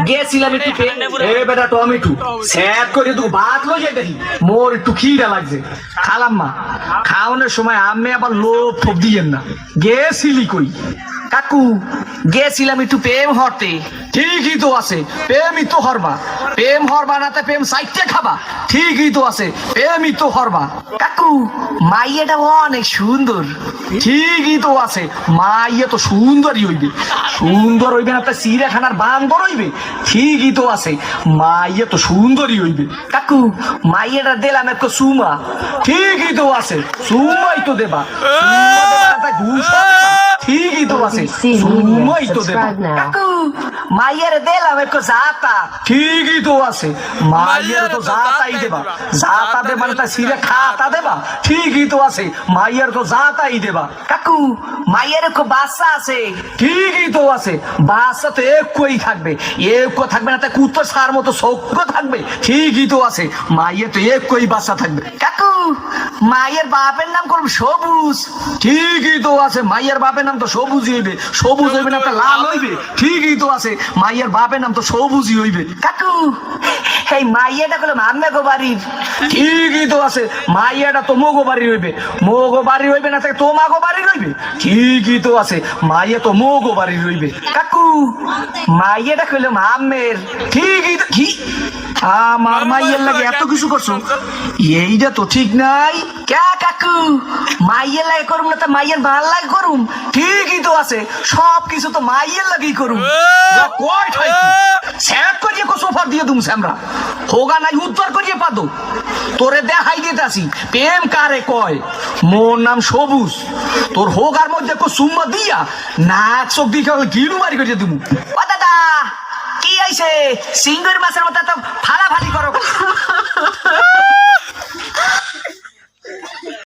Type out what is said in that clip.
গেছিলাম একটু এ বেটা টমেটো স্যাপ করে তুই ভাত লই দেখি মোর একটু খিদা লাগছে খালাম মা খাওয়ানোর সময় আমি আবার লোভ ফোপ দিয়েন না গেছিলি কই কাকু গেছিলাম একটু প্রেম হরতে ঠিকই তো আছে প্রেমই তো হরবা প্রেম হরবা না প্রেম সাইটে খাবা ঠিকই তো আছে প্রেমই তো হরবা কাকু মাইয়াটা অনেক সুন্দর ঠিকই তো আছে মাইয়া তো সুন্দরই হইবে সুন্দর হইবে না তা চিড়িয়াখানার বান্দর হইবে ঠিকই তো আছে মাইয়া তো সুন্দরই হইবে কাকু মাইয়াটা দিলাম একটু সুমা ঠিকই তো আছে সুমাই তো দেবা সুমা দেবা না তাই ঘুষ ঠিকই তো আছে সুমাই তো দেবা কাকু মাইয়ারে দিলাম একটু জাতা ঠিকই তো আছে মাইয়ারে তো জাতাই দেবা জাতা দেবা না তাই চিড়ে খাতা দেবা ঠিকই তো আছে মাইয়ার তো জাতাই দেবা কাকু মাইয়ার একটু বাচ্চা আছে ঠিকই তো আছে বাচ্চা তো একই থাকবে একই থাকবে না তাই কুত্তো সার মতো সৌক্য থাকবে ঠিকই তো আছে মাইয়ের তো একই বাচ্চা থাকবে কাকু মাইয়ের বাপের নাম করব সবুজ ঠিকই তো আছে মাইয়ের বাপের নাম তো সবুজই হইবে সবুজ হইবে না তা লাল হইবে ঠিকই তো আছে মাইয়ের বাপের নাম তো সবুজই হইবে কাকু এই মাইয়াটা করলাম আম্মা গো বাড়ির ঠিকই তো আছে মাইয়াটা তো মোগো বাড়ি হইবে মোগো বাড়ি হইবে না তাকে তোমাগো বাড়ি রইবে ঠিকই তো আছে মাইয়া তো মোগো বাড়ি রইবে কাকু মাইয়াটা কইলাম আম্মের ঠিকই তো কি আমার মাইয়ের লাগে এত কিছু করছো এইটা তো ঠিক নাই কে কাকু মাইয়ের লাগে করুম না তা মাইয়ের ভাল লাগে করুম ঠিকই তো আছে সব কিছু তো মাইয়ের লাগেই করুম কয় স্যাপ করিয়ে সোফা দিয়ে দুম স্যামরা হোগা নাই উদ্ধার করিয়ে পাদো তোরে দেখাই দিতেছি প্রেম কারে কয় মোর নাম সবুজ তোর হোগার মধ্যে সুম্মা দিয়া নাক চোখ দিয়ে গিলু মারি করিয়ে দিমু ও দাদা কি হইছে সিঙ্গুর মাছের মতো তো ফালাফালি